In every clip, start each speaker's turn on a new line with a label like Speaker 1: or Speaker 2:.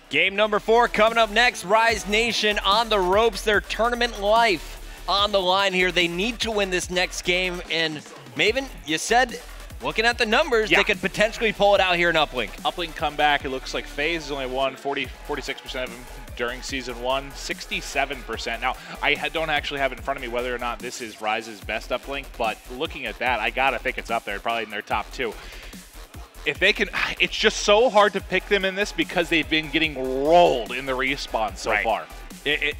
Speaker 1: Game number 4 coming up next. Rise Nation on the ropes. Their tournament life on the line here. They need to win this next game. And Maven, you said, looking at the numbers, they could potentially pull it out here in Uplink.
Speaker 2: Uplink comeback. It looks like Faze has only won 46% of them during Season 1, 67%. Now, I don't actually have in front of me whether or not this is Rise's best Uplink, but looking at that, I gotta think it's up there, probably in their top 2. If they can, it's just so hard to pick them in this because they've been getting rolled in the respawn so far.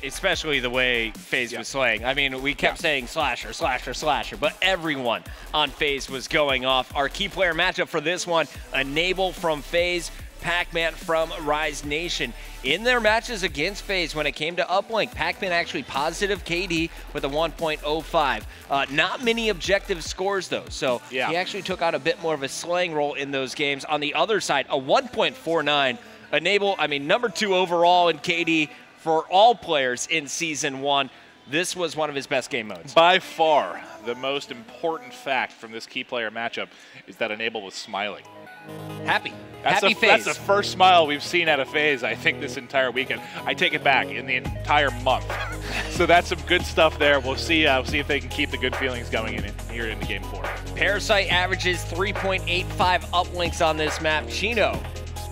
Speaker 1: Especially the way Faze was slaying. I mean, we kept saying slasher, slasher, slasher, but everyone on Faze was going off. Our key player matchup for this one, Enable from Faze, Pac-Man from Rise Nation. In their matches against Faze, when it came to Uplink, Pac-Man actually positive KD with a 1.05. Not many objective scores, though, so he actually took out a bit more of a slaying role in those games. On the other side, a 1.49. Enable, I mean, number 2 overall in KD for all players in Season 1. This was one of his best game modes.
Speaker 2: By far, the most important fact from this key player matchup is that Enable was smiling.
Speaker 1: Happy.
Speaker 2: That's
Speaker 1: Faze.
Speaker 2: That's the first smile we've seen out of Faze, I think, this entire weekend. I take it back, in the entire month. So that's some good stuff there. We'll see if they can keep the good feelings going here in the Game 4.
Speaker 1: Parasite averages 3.85 uplinks on this map. Chino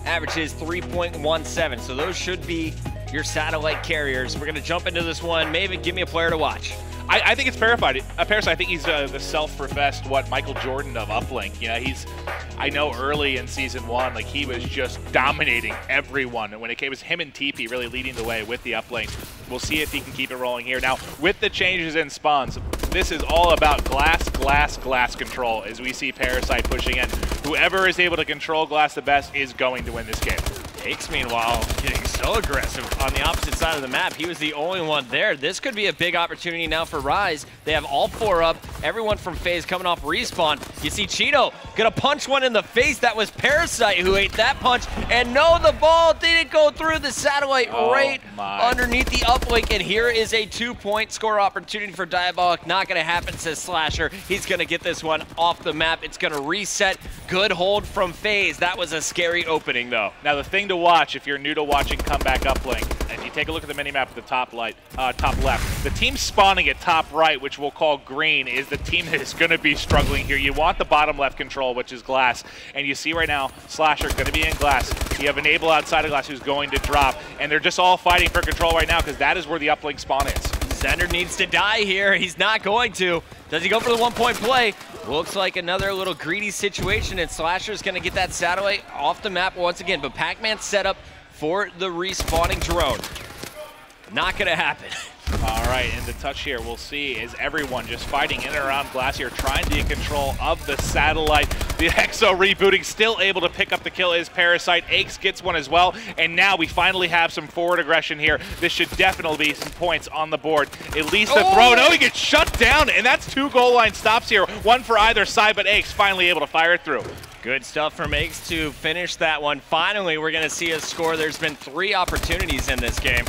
Speaker 1: averages 3.17. So those should be your satellite carriers. We're going to jump into this one. Maven, give me a player to watch.
Speaker 2: I think it's Parasite. I think he's the self-professed Michael Jordan of Uplink. You know, I know early in Season 1, like, he was just dominating everyone. And when it was him and TP really leading the way with the Uplink. We'll see if he can keep it rolling here. Now, with the changes in spawns, this is all about glass control as we see Parasite pushing in. Whoever is able to control glass the best is going to win this game.
Speaker 1: Aches, meanwhile, getting so aggressive on the opposite side of the map. He was the only one there. This could be a big opportunity now for Rise. They have all 4 up. Everyone from Faze coming off respawn. You see Chino gonna punch one in the face. That was Parasite who ate that punch. And no, the ball didn't go through the satellite underneath the uplink. And here is a 2-point score opportunity for Diabolic. Not gonna happen, says Slasher. He's gonna get this one off the map. It's gonna reset. Good hold from Faze. That was a scary opening, though.
Speaker 2: Now, the thing to watch if you're new to watching Comeback Uplink, if you take a look at the minimap at the top left, the team spawning at top right, which we'll call green, is the team that is going to be struggling here. You want the bottom left control, which is glass, and you see right now Slasher going to be in glass. You have Enable outside of glass who's going to drop, and they're just all fighting for control right now because that is where the Uplink spawn is.
Speaker 1: Zender needs to die here. He's not going to. Does he go for the 1-point play? Looks like another little greedy situation, and Slasher's going to get that satellite off the map once again. But Pac-Man set up for the respawning drone. Not going to happen.
Speaker 2: All right, and the touch here we'll see is everyone just fighting in and around glass here, trying to get control of the satellite. The Exo rebooting, still able to pick up the kill is Parasite. Aches gets one as well, and now we finally have some forward aggression here. This should definitely be some points on the board. At least the throw. No, he gets shut down, and that's 2 goal line stops here. One for either side, but Aches finally able to fire it through.
Speaker 1: Good stuff from Aches to finish that one. Finally, we're going to see a score. There's been 3 opportunities in this game.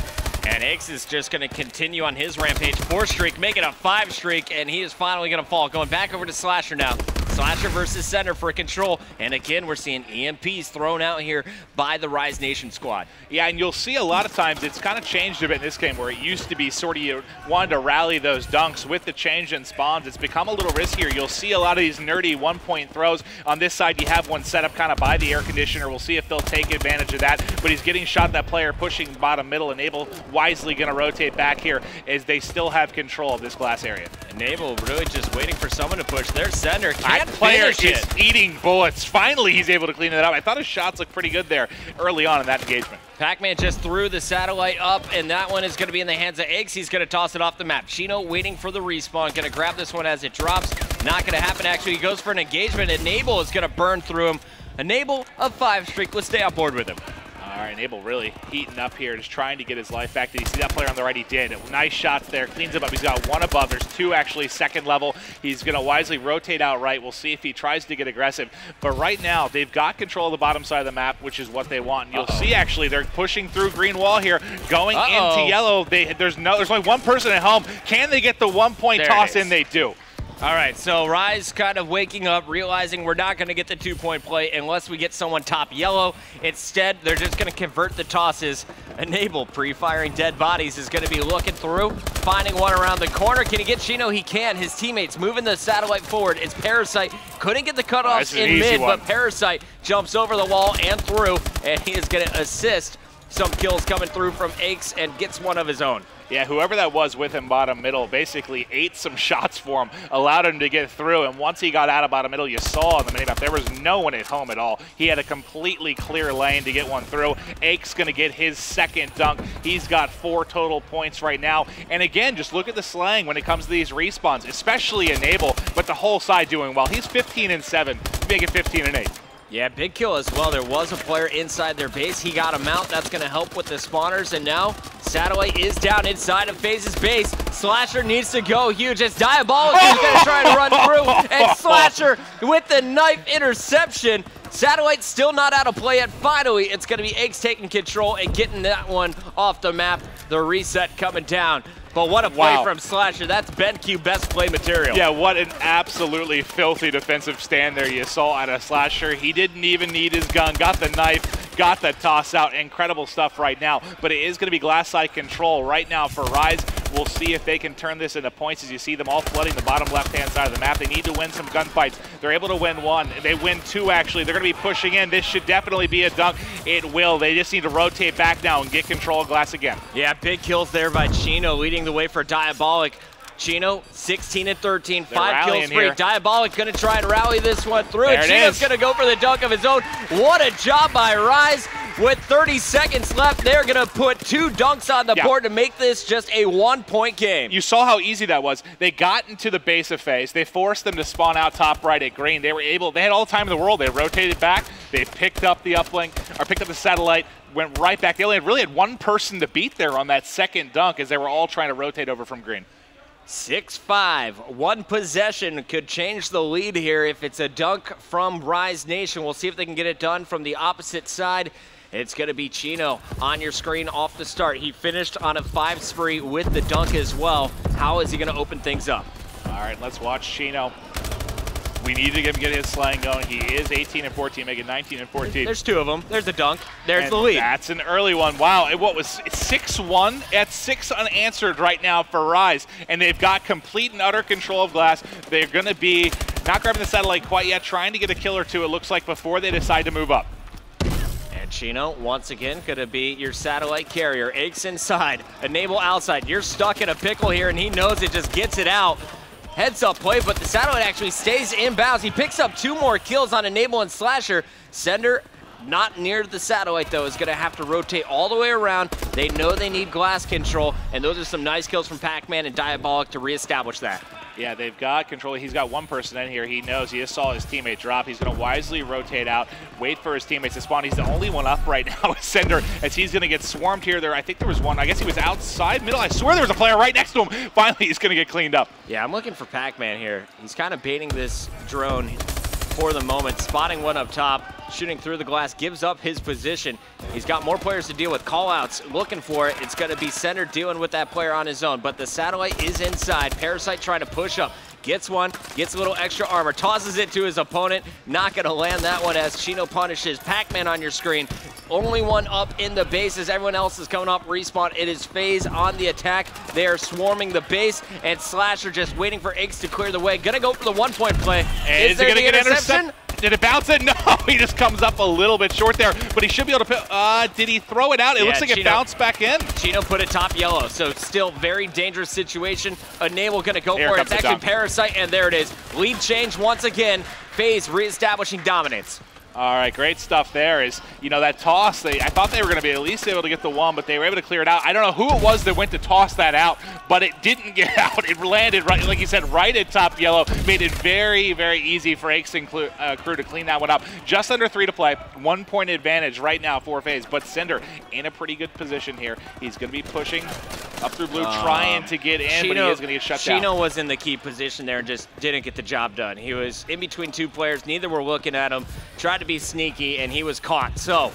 Speaker 1: And Aches is just going to continue on his rampage. 4 streak, make it a 5 streak, and he is finally going to fall. Going back over to Slasher now. Slasher versus Center for control. And again, we're seeing EMPs thrown out here by the Rise Nation squad.
Speaker 2: Yeah, and you'll see a lot of times it's kind of changed a bit in this game where it used to be sort of you wanted to rally those dunks. With the change in spawns, it's become a little riskier. You'll see a lot of these nerdy 1-point throws. On this side, you have one set up kind of by the air conditioner. We'll see if they'll take advantage of that. But he's getting shot, that player pushing bottom middle. Enable wisely going to rotate back here as they still have control of this glass area.
Speaker 1: Enable really just waiting for someone to push. Their Center can't
Speaker 2: player
Speaker 1: finish it.
Speaker 2: is eating bullets. Finally, he's able to clean it up. I thought his shots looked pretty good there early on in that engagement.
Speaker 1: Pac-Man just threw the satellite up, and that one is going to be in the hands of Aches. He's going to toss it off the map. Chino waiting for the respawn. Going to grab this one as it drops. Not going to happen, actually. He goes for an engagement. Enable is going to burn through him. Enable, a 5 streak. Let's stay on board with him.
Speaker 2: All right, Enable really heating up here, just trying to get his life back. Did you see that player on the right? He did. Nice shots there, cleans him up. He's got 1 above. There's 2 actually second level. He's going to wisely rotate out right. We'll see if he tries to get aggressive. But right now, they've got control of the bottom side of the map, which is what they want. And you'll see actually they're pushing through green wall here, going into yellow. There's only 1 person at home. Can they get the 1-point toss in? They do.
Speaker 1: All right, so Rise kind of waking up, realizing we're not going to get the 2-point play unless we get someone top yellow. Instead, they're just going to convert the tosses. Enable pre-firing dead bodies is going to be looking through, finding one around the corner. Can he get Chino? He can. His teammates moving the satellite forward. It's Parasite. Couldn't get the cutoffs in mid, but Parasite jumps over the wall and through, and he is going to assist some kills coming through from Aches and gets one of his own.
Speaker 2: Yeah, whoever that was with him bottom middle basically ate some shots for him, allowed him to get through, and once he got out of bottom middle, you saw on the minimap, there was no one at home at all. He had a completely clear lane to get one through. Ake's going to get his second dunk. He's got 4 total points right now. And again, just look at the slang when it comes to these respawns, especially Enable, but the whole side doing well. He's 15-7, make it 15-8.
Speaker 1: Yeah, big kill as well. There was a player inside their base. He got him out. That's going to help with the spawners. And now Satellite is down inside of Faze's base. Slasher needs to go huge. It's Diabolic who's going to try to run through. And Slasher with the knife interception. Satellite still not out of play yet. Finally, it's going to be Aches taking control and getting that one off the map. The reset coming down. But what a play from Slasher. That's BenQ best play material.
Speaker 2: Yeah, what an absolutely filthy defensive stand there you saw out of Slasher. He didn't even need his gun, got the knife, got the toss out. Incredible stuff right now. But it is going to be glass side control right now for Rise. We'll see if they can turn this into points as you see them all flooding the bottom left-hand side of the map. They need to win some gunfights. They're able to win 1. They win 2, actually. They're going to be pushing in. This should definitely be a dunk. It will. They just need to rotate back now and get control of glass again.
Speaker 1: Yeah, big kills there by Chino, leading the way for Diabolic. Chino, 16-13, 5 kills free. Diabolic going to try and rally this one through. And Chino's going to go for the dunk of his own. What a job by Rise. With 30 seconds left, they're going to put 2 dunks on the board to make this just a 1-point game.
Speaker 2: You saw how easy that was. They got into the base of Faze. They forced them to spawn out top right at green. They were able, they had all the time in the world. They rotated back. They picked up the uplink, or picked up the satellite, went right back. They only really had 1 person to beat there on that second dunk as they were all trying to rotate over from green.
Speaker 1: 6-5, 1 possession could change the lead here if it's a dunk from Rise Nation. We'll see if they can get it done from the opposite side. It's going to be Chino on your screen off the start. He finished on a 5 spree with the dunk as well. How is he going to open things up?
Speaker 2: All right, let's watch Chino. We need to get his slang going. He is 18-14, making 19-14.
Speaker 1: There's 2 of them. There's the dunk. There's the lead.
Speaker 2: That's an early one. Wow, what was 6-1? That's 6 unanswered right now for Rise, and they've got complete and utter control of glass. They're going to be not grabbing the satellite quite yet, trying to get a kill or 2, it looks like, before they decide to move up.
Speaker 1: And Chino, once again, going to be your satellite carrier. Aches inside, Enable outside. You're stuck in a pickle here, and he knows it, just gets it out. Heads up play, but the satellite actually stays inbounds. He picks up 2 more kills on Enable and Slasher. Sender, not near the satellite though, is going to have to rotate all the way around. They know they need glass control, and those are some nice kills from Pac-Man and Diabolic to reestablish that.
Speaker 2: Yeah, they've got control. He's got 1 person in here. He knows. He just saw his teammate drop. He's going to wisely rotate out, wait for his teammates to spawn. He's the only one up right now with Sender, as he's going to get swarmed here. I think there was one. I guess he was outside middle. I swear there was a player right next to him. Finally, he's going to get cleaned up.
Speaker 1: Yeah, I'm looking for Pac-Man here. He's kind of baiting this drone for the moment, spotting one up top, shooting through the glass, gives up his position. He's got more players to deal with, call-outs, looking for it. It's going to be Center dealing with that player on his own, but the satellite is inside. Parasite trying to push up, gets one, gets a little extra armor, tosses it to his opponent, not going to land that one as Chino punishes. Pac-Man on your screen, only one up in the base as everyone else is coming up respawn. It is Faze on the attack. They are swarming the base, and Slasher just waiting for Aches to clear the way. Gonna go for the 1-point play.
Speaker 2: Is there the interception? Did it bounce it? No, he just comes up a little bit short there, but he should be able to did he throw it out? It looks like Chino, it bounced back in.
Speaker 1: Chino put it top yellow, so still very dangerous situation. Enable gonna go for it. It's actually Parasite, and there it is. Lead change once again. Faze reestablishing dominance.
Speaker 2: All right, great stuff there. Is, you know, that toss, I thought they were going to be at least able to get the 1, but they were able to clear it out. I don't know who it was that went to toss that out, but it didn't get out. It landed, right, like you said, right at top yellow. Made it very, very easy for Aches and crew to clean that one up. Just under 3 to play. 1-point advantage right now for Faze, but Cinder in a pretty good position here. He's going to be pushing up through blue, trying to get in, Chino, but he is going to get shut down.
Speaker 1: Chino was in the key position there and just didn't get the job done. He was in between 2 players. Neither were looking at him. Tried to be sneaky, and he was caught. So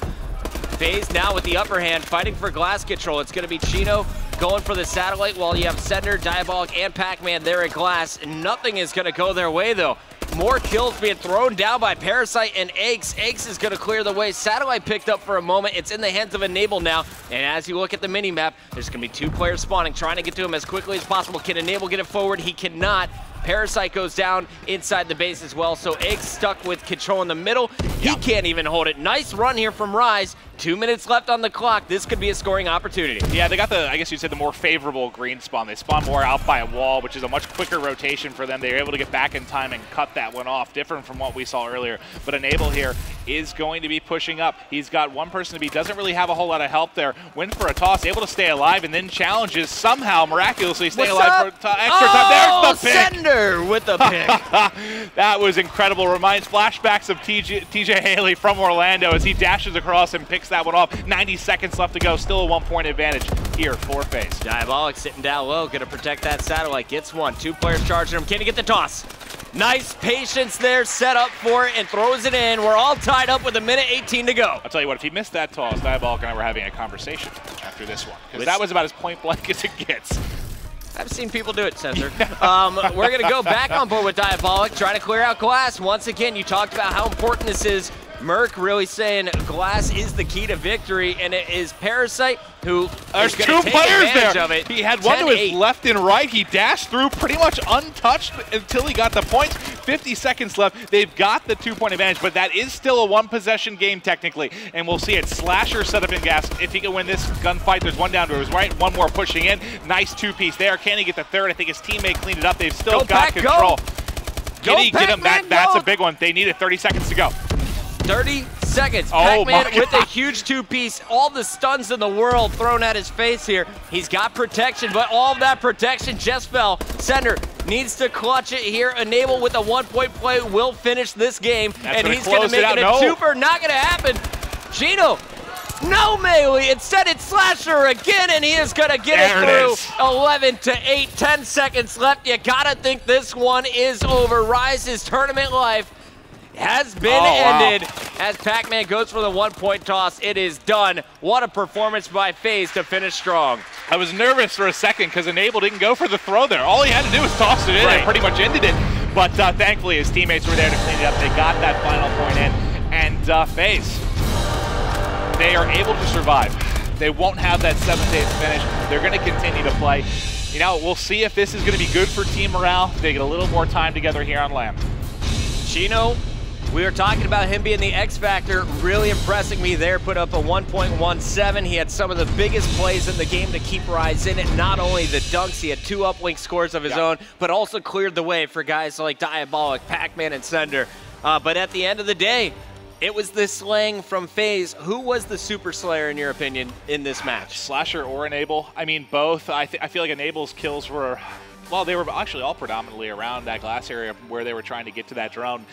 Speaker 1: Faze now with the upper hand, fighting for glass control. It's going to be Chino going for the satellite while you have Sender, Diabolic, and Pac-Man there at glass. Nothing is going to go their way, though. More kills being thrown down by Parasite and Eggs. Eggs is going to clear the way. Satellite picked up for a moment. It's in the hands of Enable now. And as you look at the mini-map, there's going to be 2 players spawning, trying to get to him as quickly as possible. Can Enable get it forward? He cannot. Parasite goes down inside the base as well, so Eggs stuck with control in the middle. He can't even hold it. Nice run here from Rise. 2 minutes left on the clock. This could be a scoring opportunity.
Speaker 2: Yeah, they got the, I guess you'd say, the more favorable green spawn. They spawn more out by a wall, which is a much quicker rotation for them. They were able to get back in time and cut that one off, different from what we saw earlier. But Enable here is going to be pushing up. He's got one person to beat, doesn't really have a whole lot of help there. Went for a toss, able to stay alive, and then challenges somehow miraculously stay alive for extra time. There's the pick.
Speaker 1: Sender with the pick.
Speaker 2: That was incredible. Reminds flashbacks of TJ Haley from Orlando as he dashes across and picks that one off. 90 seconds left to go. Still a 1-point advantage here for Faze.
Speaker 1: Diabolic sitting down low, gonna protect that satellite. Gets one. 2 players charging him. Can he get the toss? Nice patience there, set up for it, and throws it in. We're all tied up with 1:18 to go.
Speaker 2: I'll tell you what, if he missed that toss, Diabolic and I were having a conversation after this one. Because that was about as point blank as it gets.
Speaker 1: I've seen people do it, Sensor. We're going to go back on board with Diabolic, trying to clear out glass. Once again, you talked about how important this is. Merc really saying glass is the key to victory, and it is Parasite who
Speaker 2: There's
Speaker 1: is going to take advantage of it.
Speaker 2: He had one to his left and right. He dashed through pretty much untouched until he got the points. 50 seconds left. They've got the 2-point advantage, but that is still a 1-possession game technically, and we'll see it. Slasher set up in gas. If he can win this gunfight, there's one down to his right, one more pushing in. Nice 2-piece there. Can he get the third? I think his teammate cleaned it up. They've still got control. Can he get him? That's a big one. They needed 30 seconds to go.
Speaker 1: 30 seconds.
Speaker 2: Oh,
Speaker 1: Pac-Man with a huge 2-piece. All the stuns in the world thrown at his face here. He's got protection, but all of that protection just fell. Sender needs to clutch it here. Enable with a 1-point play will finish this game. And he's going to make it a twofer. Not going to happen. Chino. No melee. Instead, it's Slasher again, and he is going to get it through. 11 to 8. 10 seconds left. You got to think this one is over. Rise's tournament life has been ended as Pac-Man goes for the 1-point toss. It is done. What a performance by Faze to finish strong.
Speaker 2: I was nervous for a second because Enable didn't go for the throw there. All he had to do was toss it in and pretty much ended it. But thankfully his teammates were there to clean it up. They got that final point in. And Faze, they are able to survive. They won't have that 7th-8th finish. They're going to continue to play. You know, we'll see if this is going to be good for team morale. They get a little more time together here on LAN.
Speaker 1: Chino, we were talking about him being the X factor, really impressing me there. Put up a 1.17. He had some of the biggest plays in the game to keep Rise in it. Not only the dunks, he had 2 uplink scores of his own, but also cleared the way for guys like Diabolic, Pac-Man, and Sender. But at the end of the day, it was the slaying from Faze. Who was the super slayer, in your opinion, in this match?
Speaker 2: Slasher or Enable? I mean, both. I feel like Enable's kills were, well, they were actually all predominantly around that glass area where they were trying to get to that drone.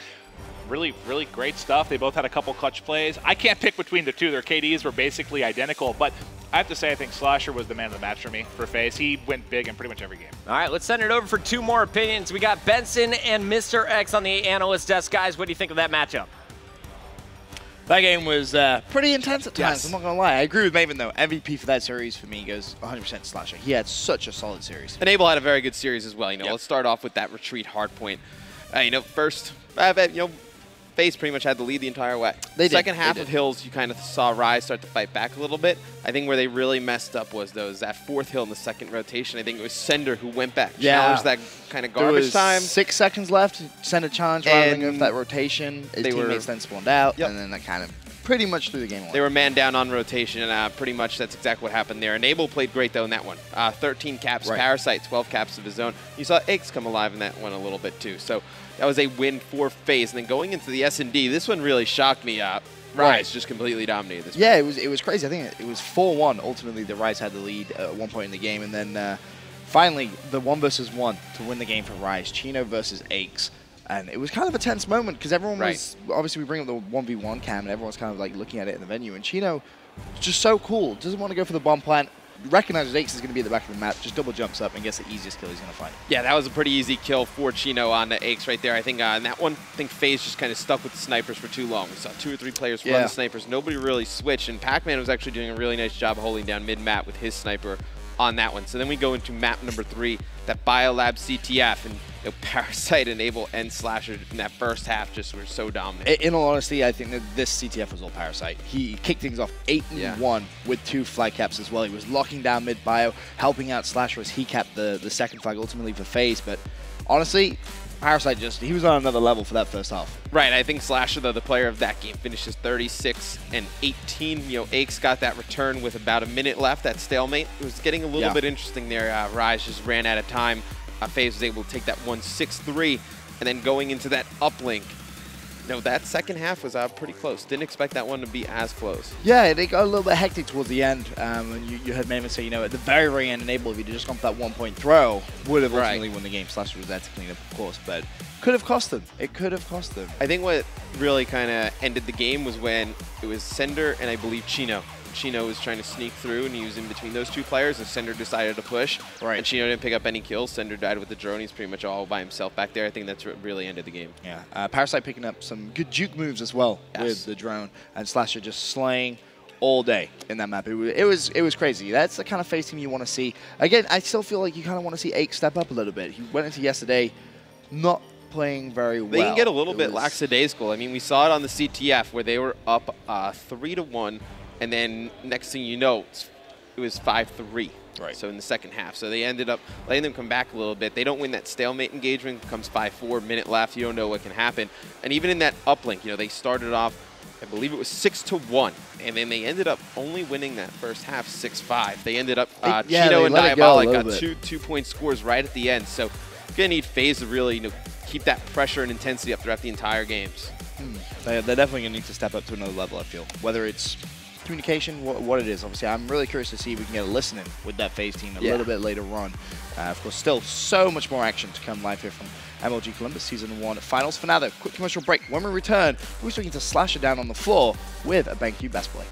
Speaker 2: Really, really great stuff. They both had a couple clutch plays. I can't pick between the two. Their KDs were basically identical, but I have to say I think Slasher was the man of the match for me for Faze. He went big in pretty much every game.
Speaker 1: All right, let's send it over for 2 more opinions. We got Benson and Mr. X on the analyst desk. Guys, what do you think of that matchup?
Speaker 3: That game was pretty intense at times, I'm not going to lie. I agree with Maven, though. MVP for that series for me goes 100% Slasher. He had such a solid series.
Speaker 4: Enable had a very good series as well. You know, let's start off with that retreat hard point. You know, first, Faze pretty much had the lead the entire way. Second half of Hills, you kind of saw Rise start to fight back a little bit. I think where they really messed up was that 4th hill in the 2nd rotation. I think it was Sender who went back, challenged that kind of garbage time.
Speaker 3: 6 seconds left, Sender challenge rattling off that rotation. His teammates then spawned out, and then that kind of pretty much threw the game away.
Speaker 4: They were man down on rotation, and pretty much that's exactly what happened there. Enable played great, though, in that one. 13 caps, Parasite, 12 caps of his own. You saw Eggs come alive in that one a little bit, too. So that was a win for Faze. And then going into the S&D, this one really shocked me. Rise just completely dominated this one.
Speaker 3: Yeah, it was crazy. I think it was 4-1. Ultimately, the Rise had the lead at one point in the game. And then finally, the 1 versus 1 to win the game for Rise. Chino versus Eggs. And it was kind of a tense moment because everyone was, obviously we bring up the 1v1 cam and everyone's kind of like looking at it in the venue. And Chino was just so cool. Doesn't want to go for the bomb plant. recognizes Aches is going to be at the back of the map, just double jumps up and gets the easiest kill he's going to find.
Speaker 4: Yeah, that was a pretty easy kill for Chino on the Aches right there. I think in that one, I think Faze just kind of stuck with the snipers for too long. We saw 2 or 3 players run the snipers. Nobody really switched, and Pac-Man was actually doing a really nice job of holding down mid-map with his sniper on that one. So then we go into map number 3, that Biolab CTF, and Parasite, Enable, and Slasher in that first half just were so dominant.
Speaker 3: In all honesty, I think that this CTF was all Parasite. He kicked things off 8-1 with 2 flag caps as well. He was locking down mid-bio, helping out Slasher as he capped the second flag ultimately for Faze. But honestly, Parasite he was on another level for that first half.
Speaker 4: Right, I think Slasher, though, the player of that game, finishes 36 and 18. You know, Aches got that return with about a minute left, that stalemate. It was getting a little bit interesting there. Rise just ran out of time. Faze was able to take that 1-6-3, and then going into that uplink. No, that second half was pretty close. Didn't expect that one to be as close.
Speaker 3: Yeah, they got a little bit hectic towards the end. And you heard Maven say, at the very, very end, Enable, if he'd just gone for that 1-point throw, would have ultimately won the game. Slasher was there to clean up, of course, but could have cost them. It could have cost them.
Speaker 4: I think what really kind of ended the game was when it was Sender and I believe Chino. Chino was trying to sneak through, and he was in between those 2 players, and Sender decided to push. Right. And Chino didn't pick up any kills. Sender died with the drone. He's pretty much all by himself back there. I think that's what really ended the game.
Speaker 3: Yeah. Parasite picking up some good juke moves as well with the drone, and Slasher just slaying all day in that map. It was crazy. That's the kind of Faze team you want to see. Again, I still feel like you kind of want to see Aches step up a little bit. He went into yesterday not playing very well.
Speaker 4: They can get a little bit lackadaisical. I mean, we saw it on the CTF where they were up 3-1. And then next thing you know, it was 5-3. Right. So in the second half. So they ended up letting them come back a little bit. They don't win that stalemate engagement. It comes 5-4, minute left. You don't know what can happen. And even in that uplink, they started off, I believe it was 6-1. And then they ended up only winning that first half 6-5. They ended up, Chino and Diabolic got 2-point scores right at the end. So you're going to need Faze to really keep that pressure and intensity up throughout the entire games.
Speaker 3: They're definitely going to need to step up to another level, I feel. Whether it's communication, what it is. Obviously, I'm really curious to see if we can get a listening with that Faze team a little bit later on. Of course, still so much more action to come live here from MLG Columbus Season 1 Finals. For now, though, quick commercial break. When we return, we're speaking to Slasher down on the floor with a BenQ Best Play.